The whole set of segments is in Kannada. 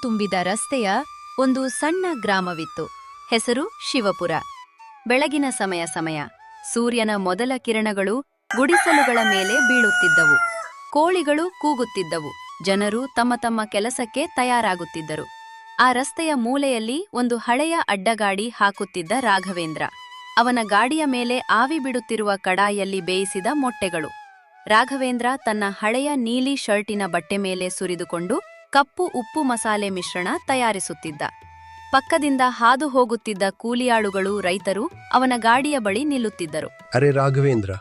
ತುಂಬಿದ ರಸ್ತೆಯ ಒಂದು ಸಣ್ಣ ಗ್ರಾಮವಿತ್ತು. ಹೆಸರು ಶಿವಪುರ. ಬೆಳಗಿನ ಸಮಯ ಸೂರ್ಯನ ಮೊದಲ ಕಿರಣಗಳು ಗುಡಿಸಲುಗಳ ಮೇಲೆ ಬೀಳುತ್ತಿದ್ದವು. ಕೋಳಿಗಳು ಕೂಗುತ್ತಿದ್ದವು. ಜನರು ತಮ್ಮ ತಮ್ಮ ಕೆಲಸಕ್ಕೆ ತಯಾರಾಗುತ್ತಿದ್ದರು. ಆ ರಸ್ತೆಯ ಮೂಲೆಯಲ್ಲಿ ಒಂದು ಹಳೆಯ ಅಡ್ಡಗಾಡಿ ಹಾಕುತ್ತಿದ್ದ ರಾಘವೇಂದ್ರ. ಅವನ ಗಾಡಿಯ ಮೇಲೆ ಆವಿ ಬಿಡುತ್ತಿರುವ ಕಡಾಯಲ್ಲಿ ಬೇಯಿಸಿದ ಮೊಟ್ಟೆಗಳು. ರಾಘವೇಂದ್ರ ತನ್ನ ಹಳೆಯ ನೀಲಿ ಶರ್ಟಿನ ಬಟ್ಟೆ ಮೇಲೆ ಸುರಿದುಕೊಂಡು ಕಪ್ಪು ಉಪ್ಪು ಮಸಾಲೆ ಮಿಶ್ರಣ ತಯಾರಿಸುತ್ತಿದ್ದ. ಪಕ್ಕದಿಂದ ಹಾದು ಹೋಗುತ್ತಿದ್ದ ಕೂಲಿಯಾಳುಗಳು, ರೈತರು ಅವನ ಗಾಡಿಯ ಬಳಿ ನಿಲ್ಲುತ್ತಿದ್ದರು. ಅರೆ ರಾಘವೇಂದ್ರ,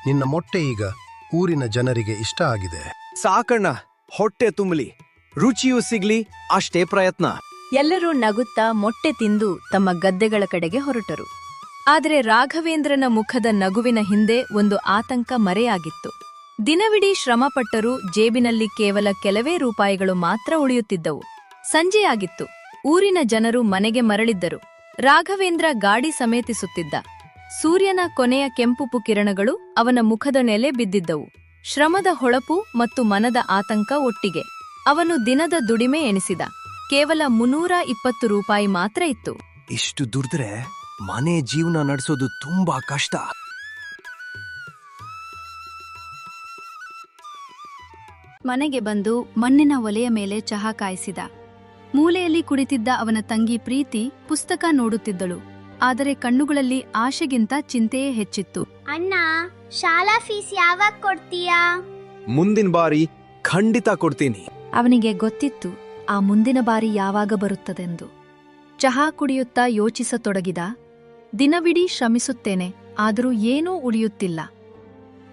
ನಿನ್ನ ಮೊಟ್ಟೆ ಈಗ ಊರಿನ ಜನರಿಗೆ ಇಷ್ಟ ಆಗಿದೆ. ಸಾಕಣ್ಣ, ಹೊಟ್ಟೆ ತುಂಬಲಿ, ರುಚಿಯೂ ಸಿಗ್ಲಿ, ಅಷ್ಟೇ ಪ್ರಯತ್ನ. ಎಲ್ಲರೂ ನಗುತ್ತಾ ಮೊಟ್ಟೆ ತಿಂದು ತಮ್ಮ ಗದ್ದೆಗಳ ಕಡೆಗೆ ಹೊರಟರು. ಆದರೆ ರಾಘವೇಂದ್ರನ ಮುಖದ ನಗುವಿನ ಹಿಂದೆ ಒಂದು ಆತಂಕ ಮರೆಯಾಗಿತ್ತು. ದಿನವಿಡೀ ಶ್ರಮಪಟ್ಟರೂ ಜೇಬಿನಲ್ಲಿ ಕೇವಲ ಕೆಲವೇ ರೂಪಾಯಿಗಳು ಮಾತ್ರ ಉಳಿಯುತ್ತಿದ್ದವು. ಸಂಜೆಯಾಗಿತ್ತು. ಊರಿನ ಜನರು ಮನೆಗೆ ಮರಳಿದ್ದರು. ರಾಘವೇಂದ್ರ ಗಾಡಿ ಸಮೇತಿಸುತ್ತಿದ್ದ. ಸೂರ್ಯನ ಕೊನೆಯ ಕೆಂಪುಪು ಕಿರಣಗಳು ಅವನ ಮುಖದ ಮೇಲೆ ಬಿದ್ದಿದ್ದವು. ಶ್ರಮದ ಹೊಳಪು ಮತ್ತು ಮನದ ಆತಂಕ ಒಟ್ಟಿಗೆ. ಅವನು ದಿನದ ದುಡಿಮೆ ಎಣಿಸಿದ. ಕೇವಲ 320 ರೂಪಾಯಿ ಮಾತ್ರ ಇತ್ತು. ಇಷ್ಟು ದುಡಿದ್ರೆ ಮನೆ ಜೀವನ ನಡೆಸೋದು ತುಂಬಾ ಕಷ್ಟ. ಮನೆಗೆ ಬಂದು ಮಣ್ಣಿನ ಒಲೆಯ ಮೇಲೆ ಚಹಾ ಕಾಯಿಸಿದ. ಮೂಲೆಯಲ್ಲಿ ಕುಳಿತಿದ್ದ ಅವನ ತಂಗಿ ಪ್ರೀತಿ ಪುಸ್ತಕ ನೋಡುತ್ತಿದ್ದಳು. ಆದರೆ ಕಣ್ಣುಗಳಲ್ಲಿ ಆಶೆಗಿಂತ ಚಿಂತೆಯೇ ಹೆಚ್ಚಿತ್ತು. ಅಣ್ಣ, ಶಾಲಾ ಫೀಸ್ ಯಾವಾಗ ಕೊಡ್ತೀಯಾ? ಮುಂದಿನ ಬಾರಿ ಖಂಡಿತ ಕೊಡ್ತೀನಿ. ಅವನಿಗೆ ಗೊತ್ತಿತ್ತು ಆ ಮುಂದಿನ ಬಾರಿ ಯಾವಾಗ ಬರುತ್ತದೆಂದು. ಚಹಾ ಕುಡಿಯುತ್ತಾ ಯೋಚಿಸತೊಡಗಿದ. ದಿನವಿಡೀ ಶ್ರಮಿಸುತ್ತೇನೆ, ಆದರೂ ಏನೂ ಉಳಿಯುತ್ತಿಲ್ಲ.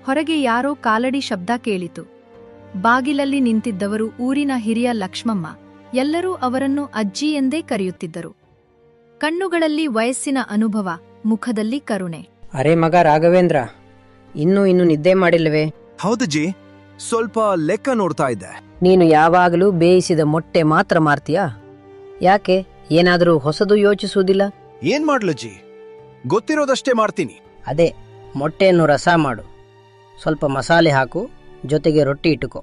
ಹೊರಗೆ ಯಾರೋ ಕಾಲಡಿ ಶಬ್ದ ಕೇಳಿತು. ಬಾಗಿಲಲ್ಲಿ ನಿಂತಿದ್ದವರು ಊರಿನ ಹಿರಿಯ ಲಕ್ಷ್ಮಮ್ಮ. ಎಲ್ಲರೂ ಅವರನ್ನು ಅಜ್ಜಿ ಎಂದೇ ಕರೆಯುತ್ತಿದ್ದರು. ಕಣ್ಣುಗಳಲ್ಲಿ ವಯಸ್ಸಿನ ಅನುಭವ, ಮುಖದಲ್ಲಿ ಕರುಣೆ. ಅರೆ ಮಗ ರಾಘವೇಂದ್ರ, ಇನ್ನೂ ನಿದ್ದೆ ಮಾಡಿಲ್ವೇ? ಹೌದಜ್ಜಿ, ಸ್ವಲ್ಪ ಲೆಕ್ಕ ನೋಡ್ತಾ ಇದ್ದೆ. ನೀನು ಯಾವಾಗಲೂ ಬೇಯಿಸಿದ ಮೊಟ್ಟೆ ಮಾತ್ರ ಮಾರ್ತೀಯಾ? ಯಾಕೆ, ಏನಾದರೂ ಹೊಸದು ಯೋಚಿಸುವುದಿಲ್ಲ? ಏನ್ ಮಾಡ್ಲಜ್ಜಿ, ಗೊತ್ತಿರೋದಷ್ಟೇ ಮಾಡ್ತೀನಿ. ಅದೇ, ಮೊಟ್ಟೆಯನ್ನು ರಸ ಮಾಡು, ಸ್ವಲ್ಪ ಮಸಾಲೆ ಹಾಕು, ಜೊತೆಗೆ ರೊಟ್ಟಿ ಇಟ್ಟುಕೋ.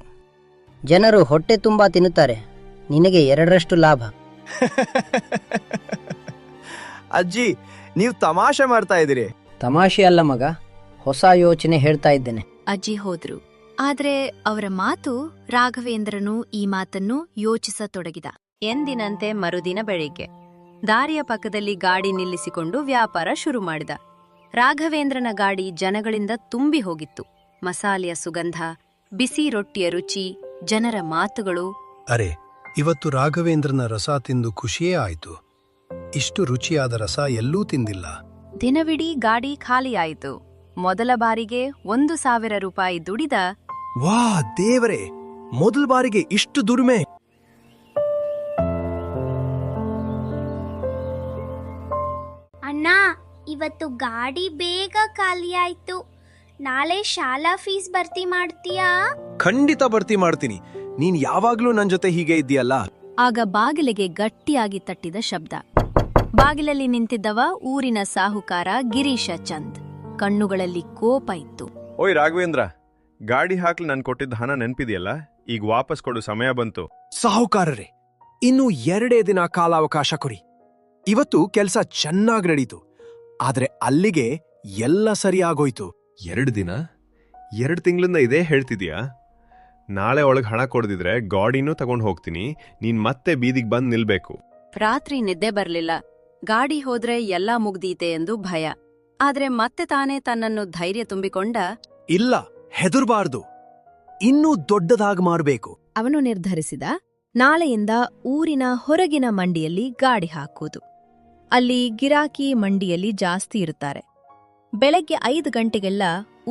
ಜನರು ಹೊಟ್ಟೆ ತುಂಬಾ ತಿನ್ನುತ್ತಾರೆ, ನಿನಗೆ 2ರಷ್ಟು ಲಾಭ. ಅಜ್ಜಿ, ನೀವು ತಮಾಷೆ ಮಾಡ್ತಾ ಇದ್ದೀರಿ. ತಮಾಷೆ ಅಲ್ಲ ಮಗ, ಹೊಸ ಯೋಚನೆ ಹೇಳ್ತಾ ಇದ್ದೇನೆ. ಅಜ್ಜಿ ಹೋದ್ರು. ಆದ್ರೆ ಅವರ ಮಾತು, ರಾಘವೇಂದ್ರನು ಈ ಮಾತನ್ನು ಯೋಚಿಸತೊಡಗಿದ. ಎಂದಿನಂತೆ ಮರುದಿನ ಬೆಳಿಗ್ಗೆ ದಾರಿಯ ಪಕ್ಕದಲ್ಲಿ ಗಾಡಿ ನಿಲ್ಲಿಸಿಕೊಂಡು ವ್ಯಾಪಾರ ಶುರು ಮಾಡಿದ. ರಾಘವೇಂದ್ರನ ಗಾಡಿ ಜನಗಳಿಂದ ತುಂಬಿ ಹೋಗಿತ್ತು. ಮಸಾಲೆಯ ಸುಗಂಧ, ಬಿಸಿ ರೊಟ್ಟಿಯ ರುಚಿ, ಜನರ ಮಾತುಗಳು. ಅರೆ, ಇವತ್ತು ರಾಘವೇಂದ್ರನ ರಸ ತಿಂದು ಖುಷಿಯೇ ಆಯಿತು. ಇಷ್ಟು ರುಚಿಯಾದ ರಸ ಎಲ್ಲೂ ತಿಂದಿಲ್ಲ. ದಿನವಿಡೀ ಗಾಡಿ ಖಾಲಿಯಾಯಿತು. ಮೊದಲ ಬಾರಿಗೆ 1,000 ರೂಪಾಯಿ ದುಡಿದ. ವಾ ದೇವರೇ, ಮೊದಲ ಬಾರಿಗೆ ಇಷ್ಟು ದುಡಿಮೆ! ಅಣ್ಣ, ಇವತ್ತು ಗಾಡಿ ಬೇಗ ಖಾಲಿಯಾಯ್ತು. ನಾಳೆ ಶಾಲಾ ಫೀಸ್ ಭರ್ತಿ ಮಾಡ್ತೀಯಾ? ಖಂಡಿತ ಭರ್ತಿ ಮಾಡ್ತೀನಿ. ನೀನ್ ಯಾವಾಗ್ಲೂ ನನ್ ಜೊತೆ ಹೀಗೆ ಇದ್ದೀಯಲ್ಲ. ಆಗ ಬಾಗಿಲಿಗೆ ಗಟ್ಟಿಯಾಗಿ ತಟ್ಟಿದ ಶಬ್ದ. ಬಾಗಿಲಲ್ಲಿ ನಿಂತಿದ್ದವ ಊರಿನ ಸಾಹುಕಾರ ಗಿರೀಶ ಚಂದ್. ಕಣ್ಣುಗಳಲ್ಲಿ ಕೋಪ ಇತ್ತು. ಓಯ್ ರಾಘವೇಂದ್ರ, ಗಾಡಿ ಹಾಕ್ಲಿ ನನ್ ಕೊಟ್ಟಿದ್ದ ಹಣ ನೆನ್ಪಿದೆಯಲ್ಲ? ಈಗ ವಾಪಸ್ ಕೊಡು, ಸಮಯ ಬಂತು. ಸಾಹುಕಾರರೇ, ಇನ್ನು 2 ದಿನ ಕಾಲಾವಕಾಶ ಕೊಡಿ. ಇವತ್ತು ಕೆಲ್ಸ ಚೆನ್ನಾಗ್ ನಡೀತು, ಆದ್ರೆ ಅಲ್ಲಿಗೆ ಎಲ್ಲ ಸರಿಯಾಗೋಯ್ತು. 2 ದಿನ? 2 ತಿಂಗಳಿಂದ ಇದೇ ಹೇಳ್ತಿದ್ಯಾ? ನಾಳೆ ಒಳಗೆ ಹಣ ಕೊಡದಿದ್ರೆ ಗಾಡಿನೂ ತಗೊಂಡ್ ಹೋಗ್ತೀನಿ. ನೀನ್ ಮತ್ತೆ ಬೀದಿಗೆ ಬಂದ್ ನಿಲ್ಬೇಕು. ರಾತ್ರಿ ನಿದ್ದೆ ಬರ್ಲಿಲ್ಲ. ಗಾಡಿ ಹೋದ್ರೆ ಎಲ್ಲಾ ಮುಗ್ದೀತೆ ಎಂದು ಭಯ. ಆದ್ರೆ ಮತ್ತೆ ತಾನೇ ತನ್ನನ್ನು ಧೈರ್ಯ ತುಂಬಿಕೊಂಡ. ಇಲ್ಲ, ಹೆದರ್ಬಾರ್ದು, ಇನ್ನೂ ದೊಡ್ಡದಾಗ್ ಮಾಡ್ಬೇಕು. ಅವನು ನಿರ್ಧರಿಸಿದ. ನಾಳೆಯಿಂದ ಊರಿನ ಹೊರಗಿನ ಮಂಡಿಯಲ್ಲಿ ಗಾಡಿ ಹಾಕುವುದು. ಅಲ್ಲಿ ಗಿರಾಕಿ ಮಂಡಿಯಲ್ಲಿ ಜಾಸ್ತಿ ಇರುತ್ತಾರೆ. ಬೆಳಗ್ಗೆ 5 ಗಂಟೆಗೆಲ್ಲ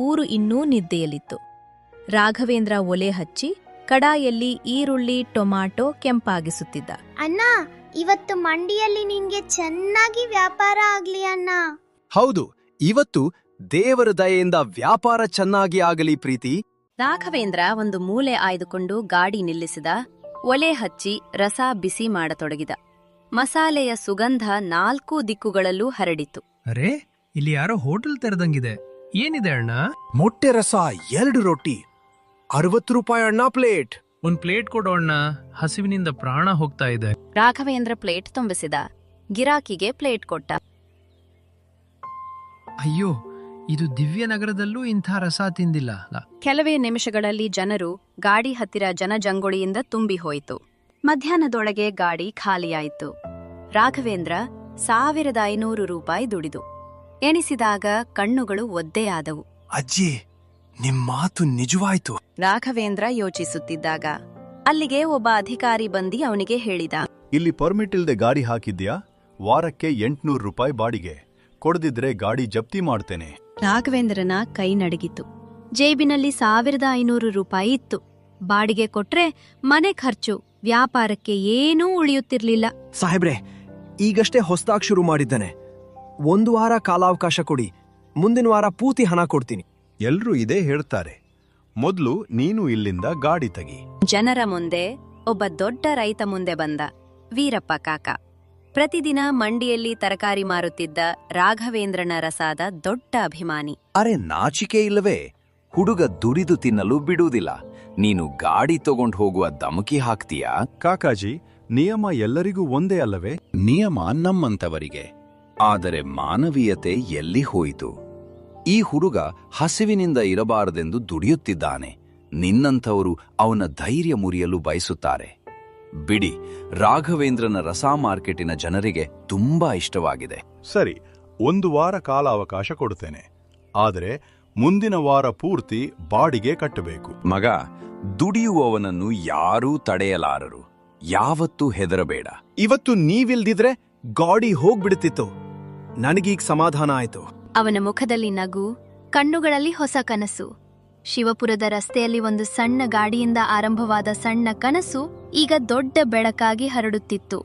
ಊರು ಇನ್ನೂ ನಿದ್ದೆಯಲ್ಲಿತ್ತು. ರಾಘವೇಂದ್ರ ಒಲೆ ಹಚ್ಚಿ ಕಡಾಯಲ್ಲಿ ಈರುಳ್ಳಿ, ಟೊಮಾಟೊ ಕೆಂಪಾಗಿಸುತ್ತಿದ್ದ. ಅಣ್ಣ, ಇವತ್ತು ಮಂಡಿಯಲ್ಲಿ ನಿನ್ಗೆ ಚೆನ್ನಾಗಿ ವ್ಯಾಪಾರ ಆಗ್ಲಿ ಅಣ್ಣ. ಹೌದು, ಇವತ್ತು ದೇವರ ದಯೆಯಿಂದ ವ್ಯಾಪಾರ ಚೆನ್ನಾಗಿ ಆಗಲಿ ಪ್ರೀತಿ. ರಾಘವೇಂದ್ರ ಒಂದು ಮೂಲೆ ಆಯ್ದುಕೊಂಡು ಗಾಡಿ ನಿಲ್ಲಿಸಿದ. ಒಲೆ ಹಚ್ಚಿ ರಸ ಬಿಸಿ ಮಾಡತೊಡಗಿದ. ಮಸಾಲೆಯ ಸುಗಂಧ 4 ದಿಕ್ಕುಗಳಲ್ಲೂ ಹರಡಿತು. ಅರೆ, ಇಲ್ಲಿ ಯಾರೋ ಹೋಟೆಲ್ ತೆರೆದಂಗಿದೆ. ಏನಿದೆ ಅಣ್ಣ? ಮೊಟ್ಟೆ ರಸ, 2 ರೊಟ್ಟಿ, 60 ರೂಪಾಯಿ ಅಣ್ಣ ಪ್ಲೇಟ್. ಒಂದ್ ಪ್ಲೇಟ್ ಕೊಡೋಣ, ಹಸಿವಿನಿಂದ ಪ್ರಾಣ ಹೋಗ್ತಾ ಇದೆ. ರಾಘವೇಂದ್ರ ಪ್ಲೇಟ್ ತುಂಬಿಸಿದ. ಗಿರಾಕಿಗೆ ಪ್ಲೇಟ್ ಕೊಟ್ಟ. ಅಯ್ಯೋ, ಇದು ದಿವ್ಯನಗರದಲ್ಲೂ ಇಂಥ ರಸ ತಿಂದಿಲ್ಲ. ಕೆಲವೇ ನಿಮಿಷಗಳಲ್ಲಿ ಜನರು ಗಾಡಿ ಹತ್ತಿರ ಜನಜಂಗುಳಿಯಿಂದ ತುಂಬಿ ಹೋಯಿತು. ಮಧ್ಯಾಹ್ನದೊಳಗೆ ಗಾಡಿ ಖಾಲಿಯಾಯಿತು. ರಾಘವೇಂದ್ರ 1500 ರೂಪಾಯಿ ದುಡಿದು ಎಣಿಸಿದಾಗ ಕಣ್ಣುಗಳು ಒದ್ದೆಯಾದವು. ಅಜ್ಜಿ, ನಿಮ್ ಮಾತು ನಿಜವಾಯ್ತು. ರಾಘವೇಂದ್ರ ಯೋಚಿಸುತ್ತಿದ್ದಾಗ ಅಲ್ಲಿಗೆ ಒಬ್ಬ ಅಧಿಕಾರಿ ಬಂದಿ ಅವನಿಗೆ ಹೇಳಿದ. ಇಲ್ಲಿ ಪರ್ಮಿಟ್ ಇಲ್ದೆ ಗಾಡಿ ಹಾಕಿದ್ಯಾ? ವಾರಕ್ಕೆ 800 ರೂಪಾಯಿ ಬಾಡಿಗೆ. ಕೊಡದಿದ್ರೆ ಗಾಡಿ ಜಪ್ತಿ ಮಾಡ್ತೇನೆ. ರಾಘವೇಂದ್ರನ ಕೈ ನಡಗಿತು. ಜೇಬಿನಲ್ಲಿ 1500 ರೂಪಾಯಿ ಇತ್ತು. ಬಾಡಿಗೆ ಕೊಟ್ರೆ ಮನೆ ಖರ್ಚು, ವ್ಯಾಪಾರಕ್ಕೆ ಏನೂ ಉಳಿಯುತ್ತಿರ್ಲಿಲ್ಲ. ಸಾಹೇಬ್ರೆ, ಈಗಷ್ಟೇ ಹೊಸ್ದಾಗ್ ಶುರು ಮಾಡಿದ್ದಾನೆ. 1 ವಾರ ಕಾಲಾವಕಾಶ ಕೊಡಿ. ಮುಂದಿನ ವಾರ ಪೂರ್ತಿ ಹಣ ಕೊಡ್ತೀನಿ. ಎಲ್ರೂ ಇದೇ ಹೇಳ್ತಾರೆ. ಮೊದ್ಲು ನೀನು ಇಲ್ಲಿಂದ ಗಾಡಿ ತೆಗಿ. ಜನರ ಮುಂದೆ ಒಬ್ಬ ದೊಡ್ಡ ರೈತ ಮುಂದೆ ಬಂದ. ವೀರಪ್ಪ ಕಾಕ. ಪ್ರತಿದಿನ ಮಂಡಿಯಲ್ಲಿ ತರಕಾರಿ ಮಾರುತ್ತಿದ್ದ ರಾಘವೇಂದ್ರನ ರಸಾದ ದೊಡ್ಡ ಅಭಿಮಾನಿ. ಅರೆ, ನಾಚಿಕೆ ಇಲ್ಲವೇ? ಹುಡುಗ ದುಡಿದು ತಿನ್ನಲು ಬಿಡುವುದಿಲ್ಲ. ನೀನು ಗಾಡಿ ತಗೊಂಡು ಹೋಗುವ ಧಮಕಿ ಹಾಕ್ತೀಯಾ? ಕಾಕಾಜಿ, ನಿಯಮ ಎಲ್ಲರಿಗೂ ಒಂದೇ ಅಲ್ಲವೇ? ನಿಯಮ ನಮ್ಮಂತವರಿಗೆ. ಆದರೆ ಮಾನವೀಯತೆ ಎಲ್ಲಿ ಹೋಯಿತು? ಈ ಹುಡುಗ ಹಸಿವಿನಿಂದ ಇರಬಾರದೆಂದು ದುಡಿಯುತ್ತಿದ್ದಾನೆ. ನಿನ್ನಂಥವರು ಅವನ ಧೈರ್ಯ ಮುರಿಯಲು ಬಯಸುತ್ತಾರೆ. ಬಿಡಿ, ರಾಘವೇಂದ್ರನ ರಸ ಮಾರ್ಕೆಟಿನ ಜನರಿಗೆ ತುಂಬಾ ಇಷ್ಟವಾಗಿದೆ. ಸರಿ, 1 ವಾರ ಕಾಲಾವಕಾಶ ಕೊಡುತ್ತೇನೆ. ಆದರೆ ಮುಂದಿನ ವಾರ ಪೂರ್ತಿ ಬಾಡಿಗೆ ಕಟ್ಟಬೇಕು. ಮಗ, ದುಡಿಯುವವನನ್ನು ಯಾರೂ ತಡೆಯಲಾರರು. ಯಾವತ್ತೂ ಹೆದರಬೇಡ. ಇವತ್ತು ನೀವಿಲ್ದಿದ್ರೆ ಗಾಡಿ ಹೋಗ್ಬಿಡುತ್ತಿತ್ತು. ನನಗೀಗ ಸಮಾಧಾನ ಆಯ್ತು. ಅವನ ಮುಖದಲ್ಲಿ ನಗು, ಕಣ್ಣುಗಳಲ್ಲಿ ಹೊಸ ಕನಸು. ಶಿವಪುರದ ರಸ್ತೆಯಲ್ಲಿ ಒಂದು ಸಣ್ಣ ಗಾಡಿಯಿಂದ ಆರಂಭವಾದ ಸಣ್ಣ ಕನಸು ಈಗ ದೊಡ್ಡ ಬೆಳಕಾಗಿ ಹರಡುತ್ತಿತ್ತು.